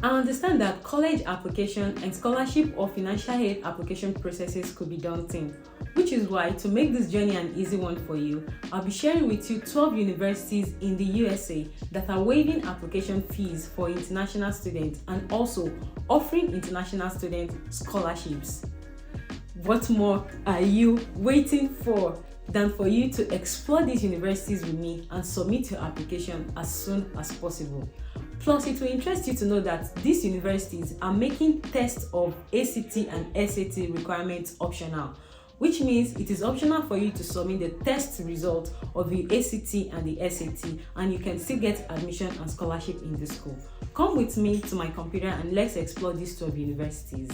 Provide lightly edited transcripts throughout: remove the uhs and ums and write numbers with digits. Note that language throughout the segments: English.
I understand that college application and scholarship or financial aid application processes could be daunting, which is why, to make this journey an easy one for you, I'll be sharing with you 12 universities in the USA that are waiving application fees for international students and also offering international students scholarships. What more are you waiting for than for you to explore these universities with me and submit your application as soon as possible? Plus, it will interest you to know that these universities are making tests of ACT and SAT requirements optional, which means it is optional for you to submit the test result of the ACT and the SAT, and you can still get admission and scholarship in the school. Come with me to my computer and let's explore these 12 universities.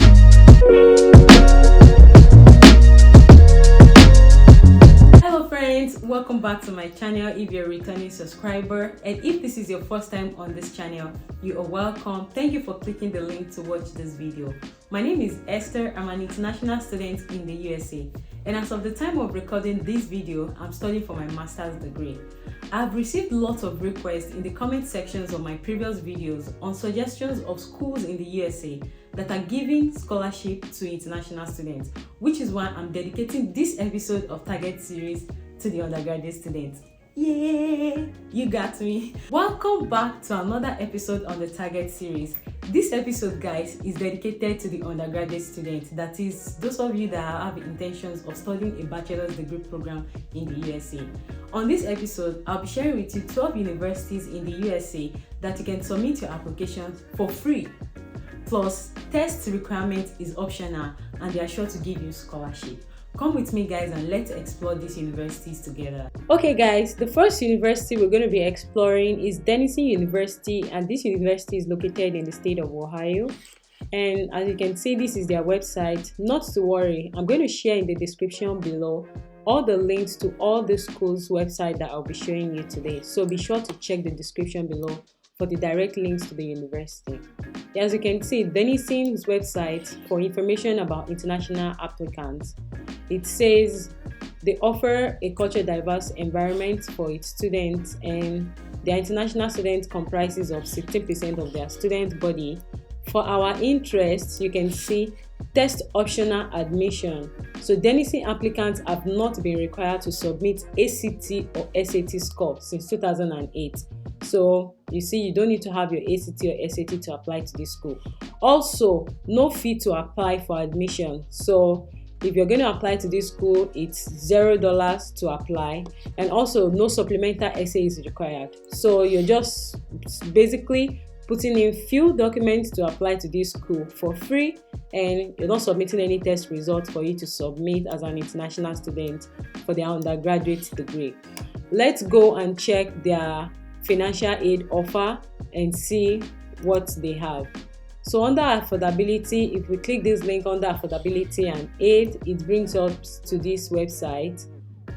Hello friends, welcome back to my channel if you're a returning subscriber, and if this is your first time on this channel, you are welcome. Thank you for clicking the link to watch this video. My name is Esther. I'm an international student in the USA, and as of the time of recording this video, I'm studying for my master's degree. I've received lots of requests in the comment sections of my previous videos on suggestions of schools in the USA that are giving scholarship to international students, which is why I'm dedicating this episode of Target series to the undergraduate students. Yay! You got me. Welcome back to another episode on the Target series. This episode, guys, is dedicated to the undergraduate students, that is, those of you that have intentions of studying a bachelor's degree program in the USA. On this episode, I'll be sharing with you 12 universities in the USA that you can submit your applications for free. Plus, test requirement is optional and they are sure to give you scholarship. Come with me, guys, and let's explore these universities together. Okay guys, the first university we're going to be exploring is Denison University, and this university is located in the state of Ohio. And as you can see, this is their website. Not to worry, I'm going to share in the description below all the links to all the schools' website that I'll be showing you today. So be sure to check the description below for the direct links to the university. As you can see, Denison's website for information about international applicants. It says they offer a culture diverse environment for its students, and their international students comprises of 16% of their student body. For our interests, you can see test optional admission. So Denison applicants have not been required to submit ACT or SAT score since 2008. So you see, you don't need to have your ACT or SAT to apply to this school. Also, no fee to apply for admission. So if you're going to apply to this school, it's $0 to apply, and also no supplemental essay is required. So you're just basically putting in few documents to apply to this school for free, and you're not submitting any test results for you to submit as an international student for their undergraduate degree. Let's go and check their financial aid offer and see what they have. So under affordability, if we click this link under affordability and aid, it brings us to this website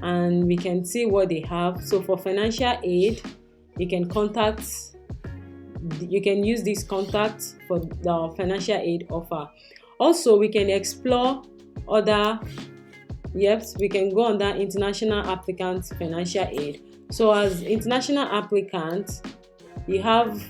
and we can see what they have. So for financial aid, you can use this contact for the financial aid offer. Also, we can explore other, we can go under international applicants financial aid. So as international applicant, you have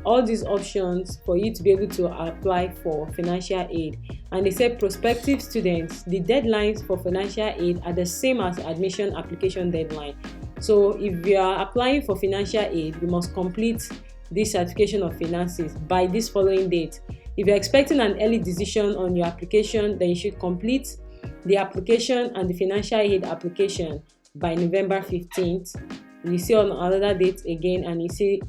all these options for you to be able to apply for financial aid. And they say prospective students, the deadlines for financial aid are the same as admission application deadline. So if you are applying for financial aid, you must complete this certification of finances by this following date. If you're expecting an early decision on your application, then you should complete the application and the financial aid application by November 15th. You see on another date again, and you see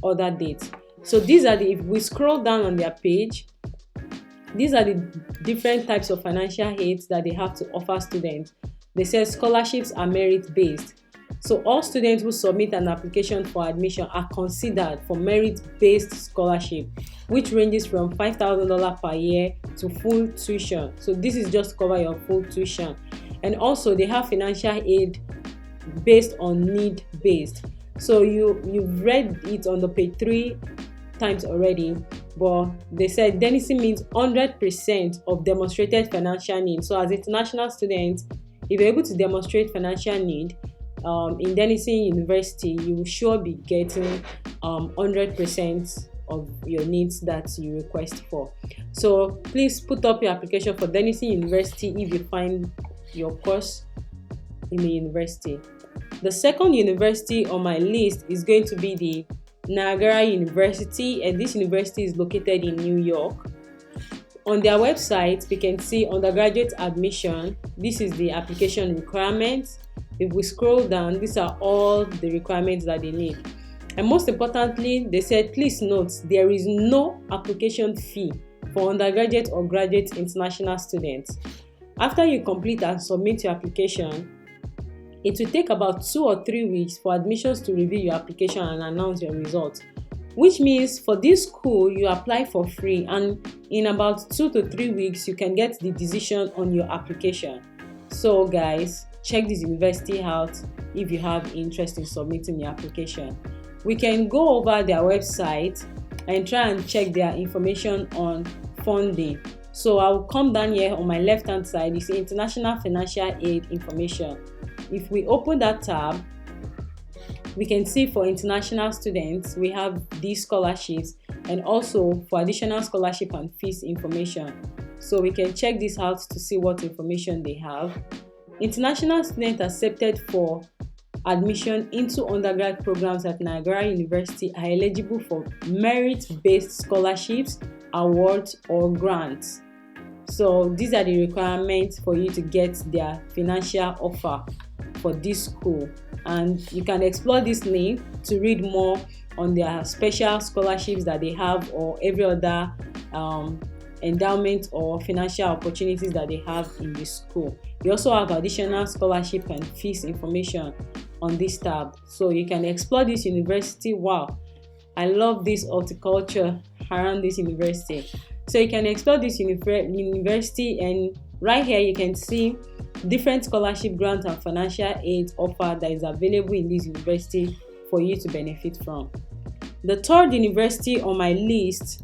other dates. So these are if we scroll down on their page, these are the different types of financial aids that they have to offer students. They say scholarships are merit-based. So all students who submit an application for admission are considered for merit-based scholarship, which ranges from $5,000 per year to full tuition. So this is just to cover your full tuition. And also they have financial aid based on need-based. So you've read it on the page 3 times already, but they said Denison means 100% of demonstrated financial need. So as international students, if you're able to demonstrate financial need in Denison University, you will sure be getting 100% of your needs that you request for. So please put up your application for Denison University if you find your course in the university. The second university on my list is going to be the Niagara University, and this university is located in New York. On their website, we can see undergraduate admission. This is the application requirements. If we scroll down, these are all the requirements that they need. And most importantly, they said, please note, there is no application fee for undergraduate or graduate international students. After you complete and submit your application, it will take about 2 or 3 weeks for admissions to review your application and announce your results. Which means for this school, you apply for free, and in about 2 to 3 weeks, you can get the decision on your application. So guys, check this university out if you have interest in submitting your application. We can go over their website and try and check their information on funding. So I'll come down here on my left hand side, you see international financial aid information. If we open that tab, we can see for international students, we have these scholarships, and also for additional scholarship and fees information. So we can check this out to see what information they have. International students accepted for admission into undergrad programs at Niagara University are eligible for merit-based scholarships, awards, or grants. So these are the requirements for you to get their financial offer for this school, and you can explore this link to read more on their special scholarships that they have, or every other endowment or financial opportunities that they have in this school. You also have additional scholarship and fees information on this tab, so you can explore this university. Wow, I love this horticulture around this university. So you can explore this university, and right here you can see different scholarship, grants, and financial aid offer that is available in this university for you to benefit from. The third university on my list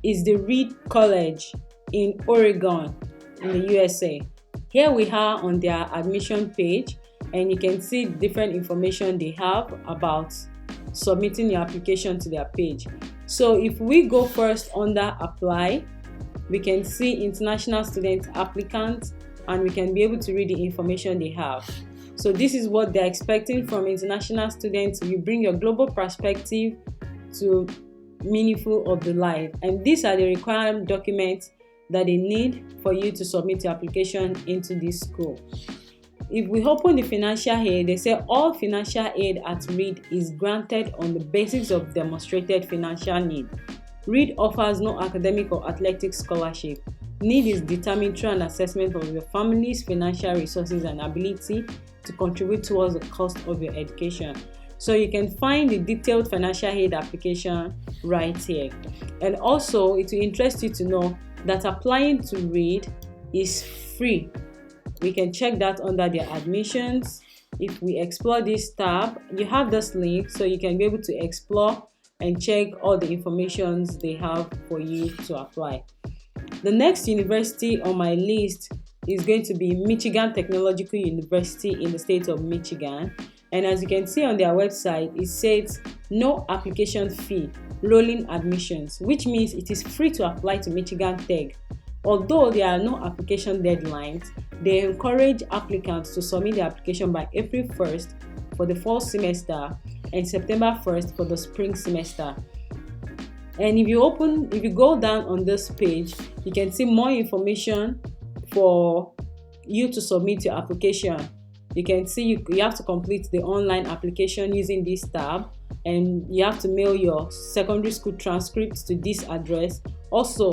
is the Reed College in Oregon in the USA. Here we are on their admission page, and you can see different information they have about submitting your application to their page. So if we go first under apply, we can see international student applicants, and we can be able to read the information they have. So this is what they're expecting from international students. You bring your global perspective to meaningful of the life, and these are the required documents that they need for you to submit your application into this school. If we open the financial aid, they say all financial aid at Reed is granted on the basis of demonstrated financial need. Reed offers no academic or athletic scholarship. Need is determined through an assessment of your family's financial resources and ability to contribute towards the cost of your education. So you can find the detailed financial aid application right here. And also, it will interest you to know that applying to Reed is free. We can check that under their admissions. If we explore this tab, you have this link, so you can be able to explore and check all the information they have for you to apply. The next university on my list is going to be Michigan Technological University in the state of Michigan. And as you can see on their website, it says no application fee, rolling admissions, which means it is free to apply to Michigan Tech. Although there are no application deadlines, they encourage applicants to submit their application by April 1st for the fall semester and September 1st for the spring semester. And if you go down on this page, you can see more information for you to submit your application. You can see you have to complete the online application using this tab, and you have to mail your secondary school transcripts to this address. Also,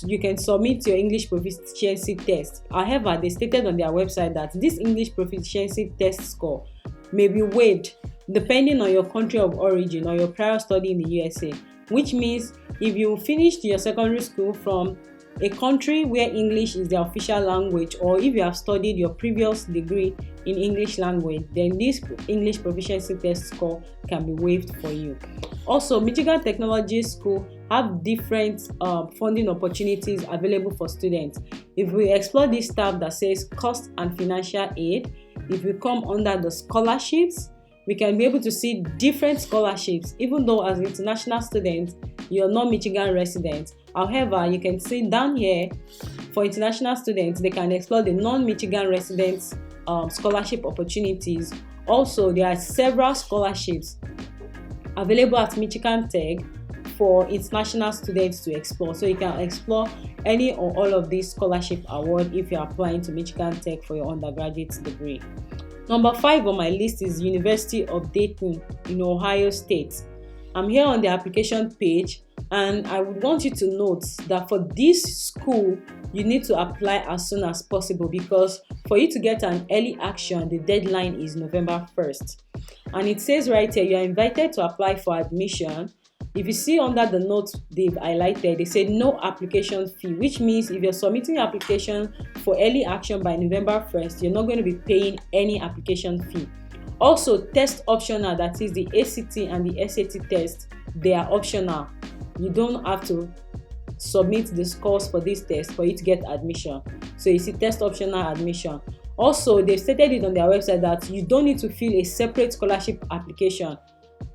you can submit your English proficiency test. However, they stated on their website that this English proficiency test score may be waived depending on your country of origin or your prior study in the USA, which means if you finished your secondary school from a country where English is the official language, or if you have studied your previous degree in English language, then this English proficiency test score can be waived for you. Also, Michigan Technology School have different funding opportunities available for students. If we explore this tab that says cost and financial aid, if we come under the scholarships, we can be able to see different scholarships, even though as an international student, you're not Michigan resident. However, you can see down here, for international students, they can explore the non-Michigan residents scholarship opportunities. Also, there are several scholarships available at Michigan Tech for international students to explore. So you can explore any or all of these scholarship awards if you're applying to Michigan Tech for your undergraduate degree. Number 5 on my list is University of Dayton in Ohio State. I'm here on the application page, and I would want you to note that for this school, you need to apply as soon as possible, because for you to get an early action, the deadline is November 1st. And it says right here, you are invited to apply for admission. If you see under the notes they've highlighted, they say no application fee, which means if you're submitting your application for early action by November 1st, you're not going to be paying any application fee. Also, test optional, that is the ACT and the SAT test, they are optional. You don't have to submit the scores for this test for you to get admission. So you see test optional admission. Also, they've stated it on their website that you don't need to fill a separate scholarship application.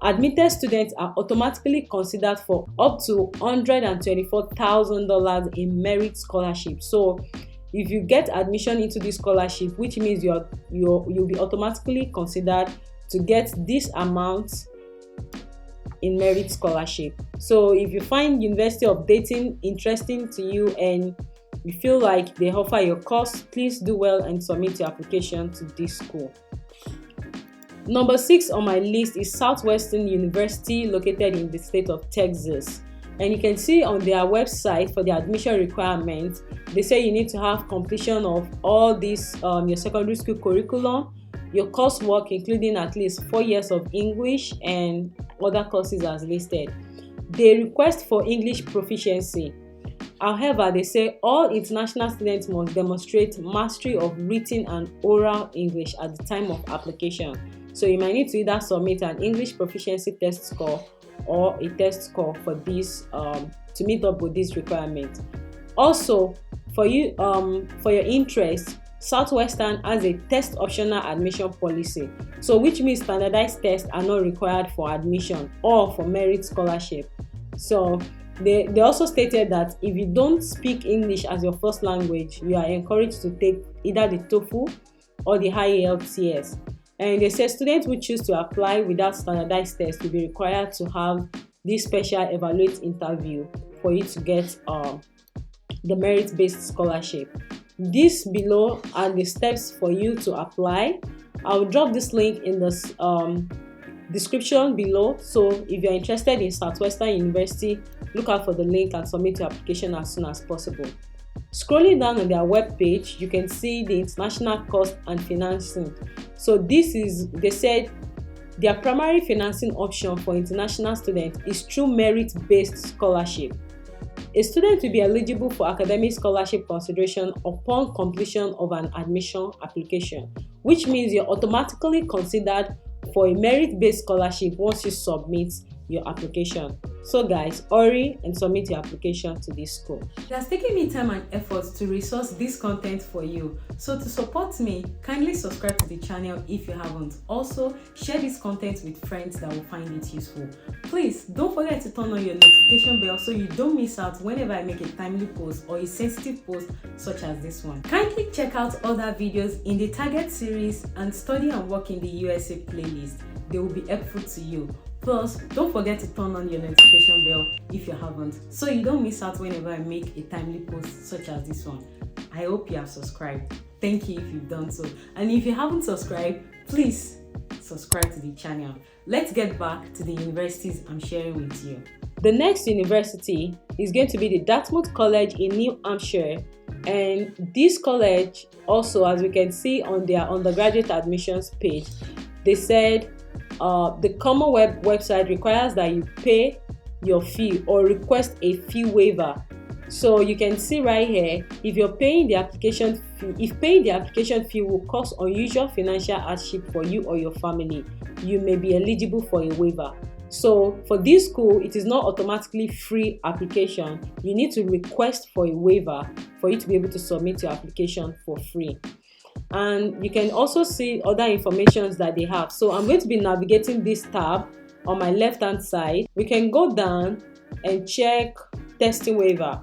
Admitted students are automatically considered for up to $124,000 in merit scholarship. So if you get admission into this scholarship, which means you'll be automatically considered to get this amount in merit scholarship. So if you find University of Dayton interesting to you and you feel like they offer your course, please do well and submit your application to this school. Number 6 on my list is Southwestern University, located in the state of Texas. And you can see on their website for the admission requirements, they say you need to have completion of all these your secondary school curriculum, your coursework, including at least 4 years of English and other courses as listed. They request for English proficiency. However, they say all international students must demonstrate mastery of written and oral English at the time of application. So you might need to either submit an English proficiency test score or a test score for this to meet up with this requirement. Also, for your interest, Southwestern has a test optional admission policy, so which means standardized tests are not required for admission or for merit scholarship. So they also stated that if you don't speak English as your first language, you are encouraged to take either the TOEFL or the IELTS. And they say students who choose to apply without standardized tests will be required to have this special evaluate interview for you to get the merit-based scholarship. This below are the steps for you to apply. I'll drop this link in the description below. So if you're interested in Southwestern University, look out for the link and submit your application as soon as possible. Scrolling down on their webpage, you can see the international cost and financing. So they said their primary financing option for international students is through merit-based scholarship. A student will be eligible for academic scholarship consideration upon completion of an admission application, which means you're automatically considered for a merit-based scholarship once you submit your application. So guys, hurry and submit your application to this school. It has taken me time and effort to resource this content for you. So to support me, kindly subscribe to the channel if you haven't. Also, share this content with friends that will find it useful. Please don't forget to turn on your notification bell so you don't miss out whenever I make a timely post or a sensitive post such as this one. Kindly check out other videos in the Target series and Study and Work in the USA playlist. They will be helpful to you. Plus, don't forget to turn on your notification bell if you haven't, so you don't miss out whenever I make a timely post such as this one. I hope you have subscribed. Thank you if you've done so. And if you haven't subscribed, please subscribe to the channel. Let's get back to the universities I'm sharing with you. The next university is going to be the Dartmouth College in New Hampshire. And this college also, as we can see on their undergraduate admissions page, they said the Commonwealth website requires that you pay your fee or request a fee waiver. So you can see right here, if you're paying the application fee, if paying the application fee will cause unusual financial hardship for you or your family, you may be eligible for a waiver. So for this school, it is not automatically free application. You need to request for a waiver for you to be able to submit your application for free. and you can also see other informations that they have. So I'm going to be navigating this tab on my left hand side. We can go down and check testing waiver.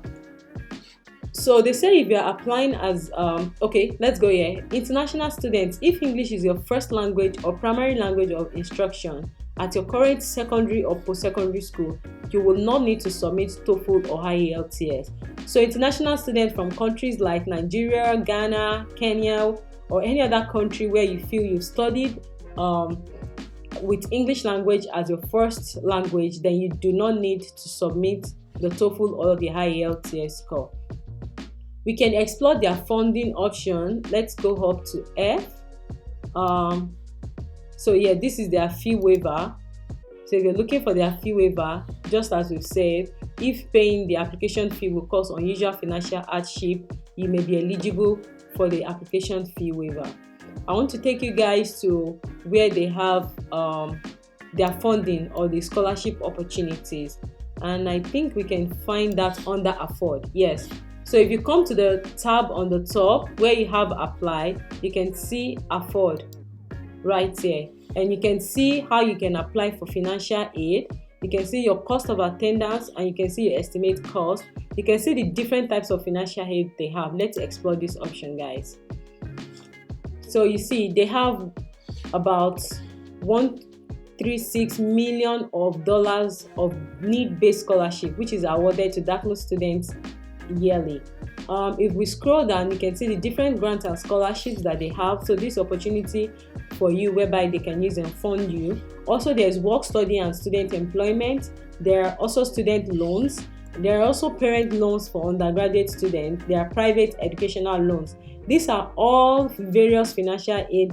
So they say if you're applying as okay, let's go here. International students, if English is your first language or primary language of instruction at your current secondary or post-secondary school, you will not need to submit TOEFL or IELTS. So international students from countries like Nigeria, Ghana, Kenya, or any other country where you feel you've studied with English language as your first language, then you do not need to submit the TOEFL or the IELTS score. We can explore their funding option. Let's go up to F. So yeah, this is their fee waiver. So if you're looking for their fee waiver, just as we've said, if paying the application fee will cause unusual financial hardship, you may be eligible for the application fee waiver. I want to take you guys to where they have their funding or the scholarship opportunities, and I think we can find that under afford. Yes. So if you come to the tab on the top where you have apply, you can see afford right here, and you can see how you can apply for financial aid. You can see your cost of attendance, and you can see your estimate cost. You can see the different types of financial aid they have. Let's explore this option, guys. So you see they have about $136 million of need-based scholarship, which is awarded to Dartmouth students yearly. If we scroll down, you can see the different grants and scholarships that they have. So this opportunity for you whereby they can use and fund you. Also, there's work, study, and student employment. There are also student loans. There are also parent loans for undergraduate students. There are private educational loans. These are all various financial aid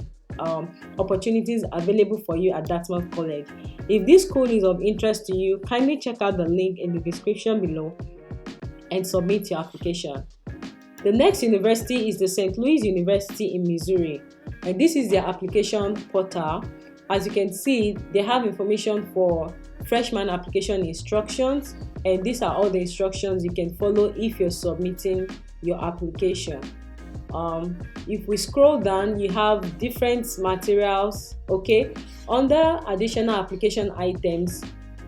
opportunities available for you at Dartmouth College. If this school is of interest to you, kindly check out the link in the description below and submit your application. The next university is the St. Louis University in Missouri, and this is their application portal. As you can see, they have information for freshman application instructions, and these are all the instructions you can follow if you're submitting your application. If we scroll down, you have different materials. Okay, under additional application items,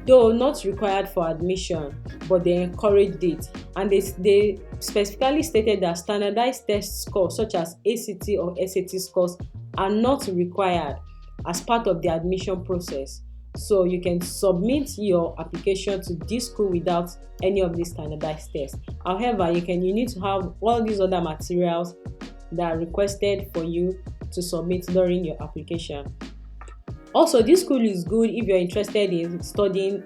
though not required for admission, but they encouraged it, and they specifically stated that standardized test scores such as ACT or SAT scores are not required as part of the admission process. So you can submit your application to this school without any of these standardized tests. However, you need to have all these other materials that are requested for you to submit during your application. Also, this school is good if you're interested in studying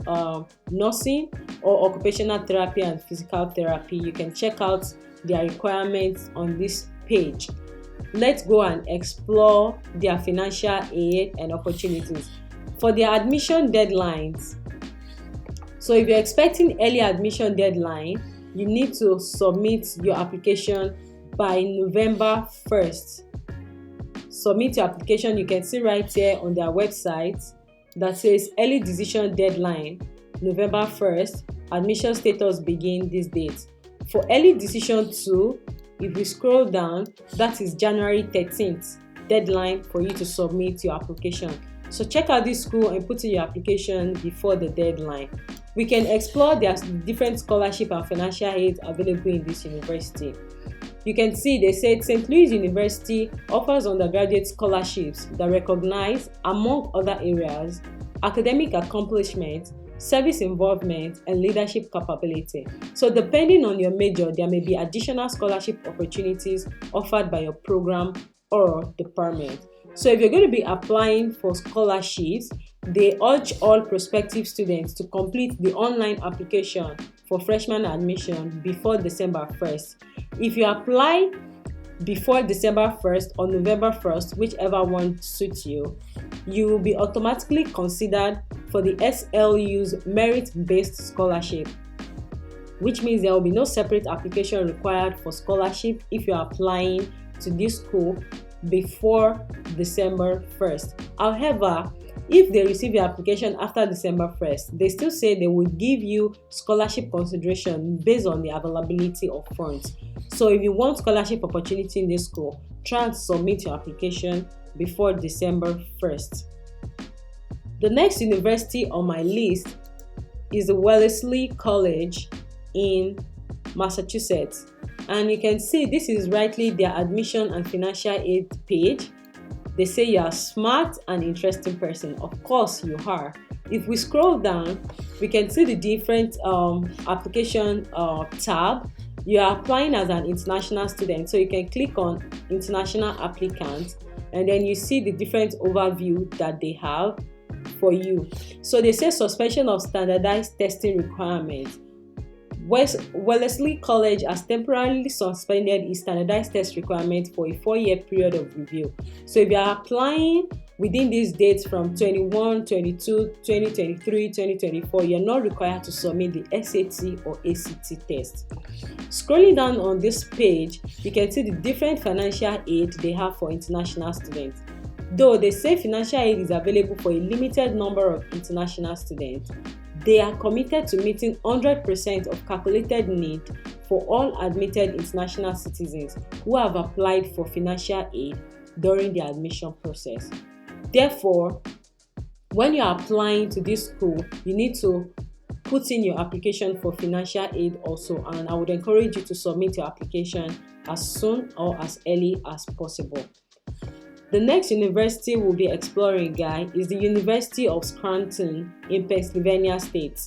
nursing or occupational therapy and physical therapy. You can check out their requirements on this page. Let's go and explore their financial aid and opportunities. For their admission deadlines, so if you're expecting early admission deadline, you need to submit your application by November 1st. Submit your application. You can see right here on their website that says early decision deadline November 1st, admission status begin this date. For early decision 2, if we scroll down, that is January 13th deadline for you to submit your application. So check out this school and put in your application before the deadline. We can explore their different scholarship and financial aid available in this university. You can see they said St. Louis University offers undergraduate scholarships that recognize, among other areas, academic accomplishment, service involvement, and leadership capability. So depending on your major, there may be additional scholarship opportunities offered by your program or department. So if you're going to be applying for scholarships, they urge all prospective students to complete the online application for freshman admission before December 1st. If you apply before December 1st or November 1st, whichever one suits you, you will be automatically considered for the SLU's merit-based scholarship, which means there will be no separate application required for scholarship if you're applying to this school before December 1st. However, If they receive your application after December 1st, they still say they will give you scholarship consideration based on the availability of funds. So if you want scholarship opportunity in this school, try and submit your application before December 1st. The next university on my list is the Wellesley College in Massachusetts. And you can see this is rightly their admission and financial aid page. They say you are a smart and interesting person. Of course you are. If we scroll down, we can see the different application tab. You are applying as an international student, so you can click on international applicants, and then you see the different overview that they have for you. So they say suspension of standardized testing requirements. Wellesley College has temporarily suspended its standardized test requirement for a 4-year period of review. So if you are applying within these dates from 21, 22, 2023, 2024, you're not required to submit the SAT or ACT test. Scrolling down on this page, you can see the different financial aid they have for international students. Though they say financial aid is available for a limited number of international students, they are committed to meeting 100% of calculated need for all admitted international citizens who have applied for financial aid during the admission process. Therefore, when you are applying to this school, you need to put in your application for financial aid also, and I would encourage you to submit your application as soon or as early as possible. The next university we'll be exploring, guys, is the University of Scranton in Pennsylvania State.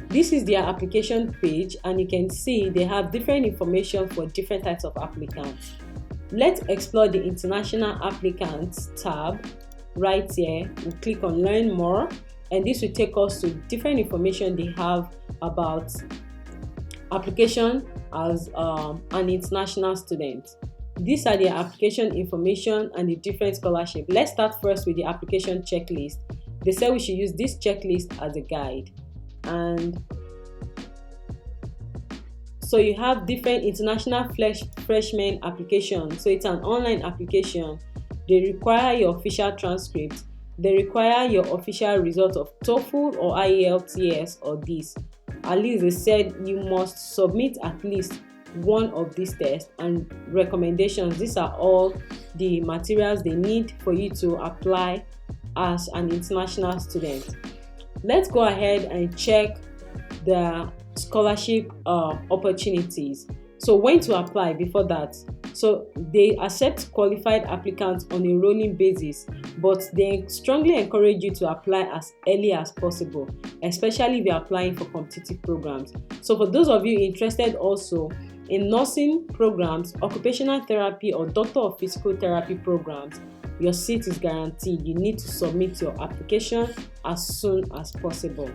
This is their application page, and you can see they have different information for different types of applicants. Let's explore the international applicants tab right here. We'll click on learn more, and this will take us to different information they have about application as an international student. These are the application information and the different scholarship. Let's start first with the application checklist. They say we should use this checklist as a guide. And so you have different international freshman application. So it's an online application. They require your official transcript. They require your official result of TOEFL or IELTS or this. At least they said you must submit at least one of these tests and recommendations. These are all the materials they need for you to apply as an international student. Let's go ahead and check the scholarship opportunities. So when to apply before that. So they accept qualified applicants on a rolling basis, but they strongly encourage you to apply as early as possible, especially if you're applying for competitive programs. So for those of you interested also in nursing programs, occupational therapy, or doctor of physical therapy programs, your seat is guaranteed. You need to submit your application as soon as possible.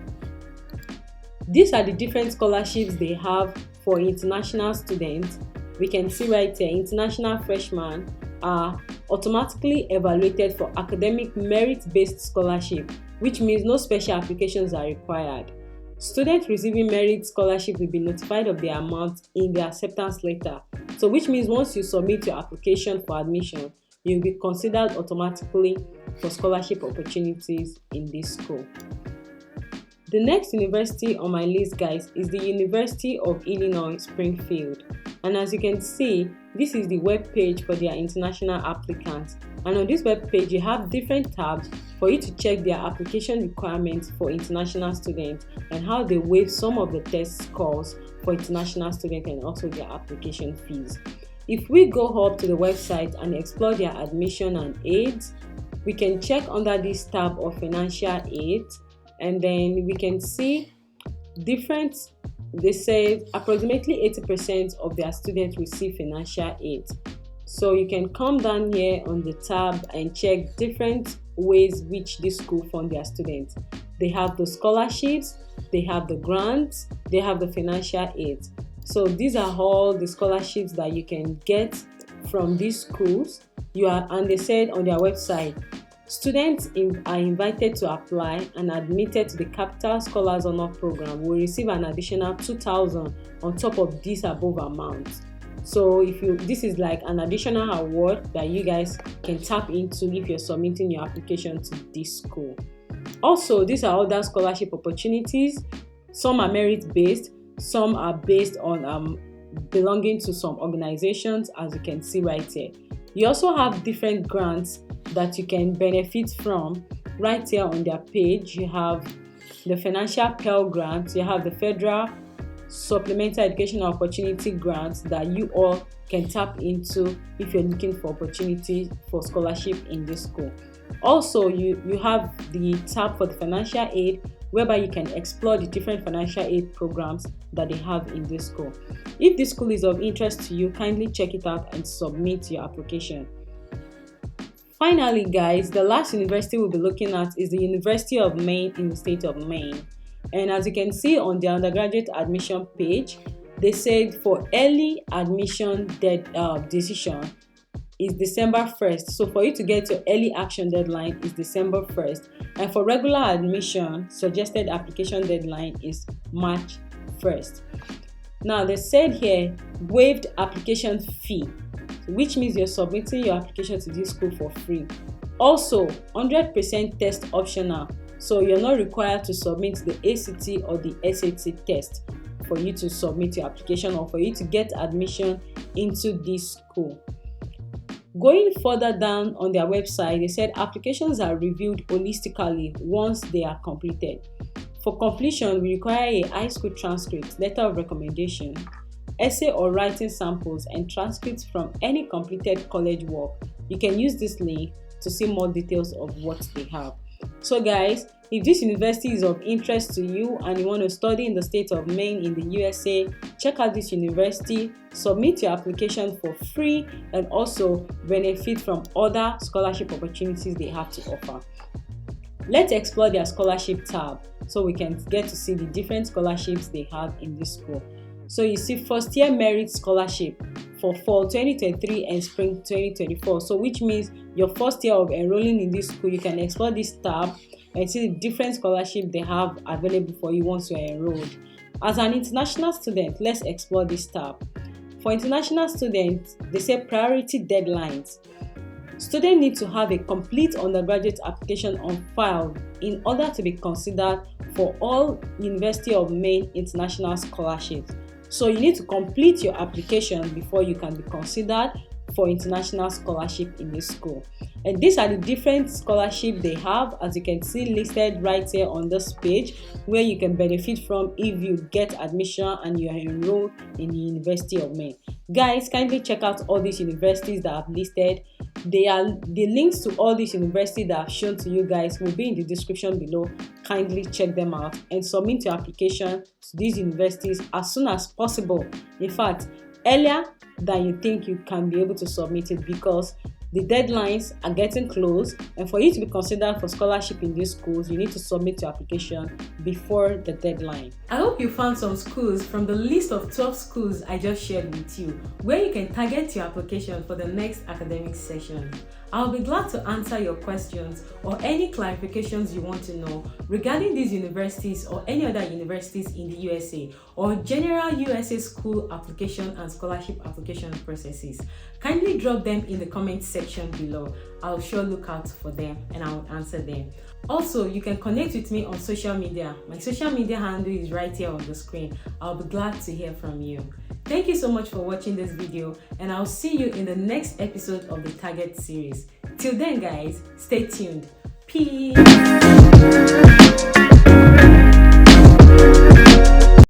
These are the different scholarships they have for international students. We can see right here, international freshmen are automatically evaluated for academic merit-based scholarship, which means no special applications are required. Students receiving merit scholarship will be notified of the amount in the acceptance letter. So which means once you submit your application for admission, you'll be considered automatically for scholarship opportunities in this school. The next university on my list, guys, is the University of Illinois Springfield. And as you can see, this is the web page for their international applicants. And on this web page, you have different tabs for you to check their application requirements for international students and how they waive some of the test scores for international students and also their application fees. If we go up to the website and explore their admission and aids, we can check under this tab of financial aid, and then we can see different. They say approximately 80% of their students receive financial aid. So you can come down here on the tab and check different ways which this school fund their students. They have the scholarships, they have the grants, they have the financial aid. So these are all the scholarships that you can get from these schools. And they said on their website, students are invited to apply and admitted to the Capital Scholars Honor Program will receive an additional $2,000 on top of this above amount. So this is like an additional award that you guys can tap into if you're submitting your application to this school. Also, these are other scholarship opportunities. Some are merit-based, some are based on belonging to some organizations, as you can see right here. You also have different grants that you can benefit from right here on their page. You have the financial Pell Grant, you have the federal supplemental educational opportunity grants that you all can tap into if you're looking for opportunity for scholarship in this school. Also, you have the tab for the financial aid, whereby you can explore the different financial aid programs that they have in this school. If this school is of interest to you, kindly check it out and submit your application. Finally, guys, the last university we'll be looking at is the University of Maine in the state of Maine. And as you can see on the undergraduate admission page, they said for early admission decision is December 1st. So for you to get your early action deadline is December 1st. And for regular admission, suggested application deadline is March 1st. Now they said here, waived application fee, which means you're submitting your application to this school for free. Also, 100% test optional. So you're not required to submit the ACT or the SAT test for you to submit your application or for you to get admission into this school. Going further down on their website, they said applications are reviewed holistically once they are completed. For completion, we require a high school transcript, letter of recommendation, essay or writing samples, and transcripts from any completed college work. You can use this link to see more details of what they have. So guys, if this university is of interest to you and you want to study in the state of Maine in the USA, check out this university, submit your application for free, and also benefit from other scholarship opportunities they have to offer. Let's explore their scholarship tab so we can get to see the different scholarships they have in this school. So you see first year merit scholarship for fall 2023 and spring 2024. So which means your first year of enrolling in this school, you can explore this tab and see the different scholarship they have available for you once you're enrolled. As an international student, let's explore this tab. For international students, they say priority deadlines. Students need to have a complete undergraduate application on file in order to be considered for all University of Maine international scholarships. So you need to complete your application before you can be considered for international scholarship in this school. And these are the different scholarships they have, as you can see listed right here on this page, where you can benefit from if you get admission and you are enrolled in the University of Maine. Guys, kindly check out all these universities that I've listed. The links to all these universities that I've shown to you guys will be in the description below. Kindly check them out and submit your application to these universities as soon as possible. In fact, earlier than you think you can be able to submit it, because the deadlines are getting close, and for you to be considered for scholarship in these schools, you need to submit your application before the deadline. I hope you found some schools from the list of 12 schools I just shared with you, where you can target your application for the next academic session. I'll be glad to answer your questions or any clarifications you want to know regarding these universities or any other universities in the USA or general USA school application and scholarship application processes. Kindly drop them in the comment section below. I'll sure look out for them and I'll answer them. Also, you can connect with me on social media. My social media handle is right here on the screen. I'll be glad to hear from you. Thank you so much for watching this video, and I'll see you in the next episode of the Target series. Till then guys, stay tuned. Peace.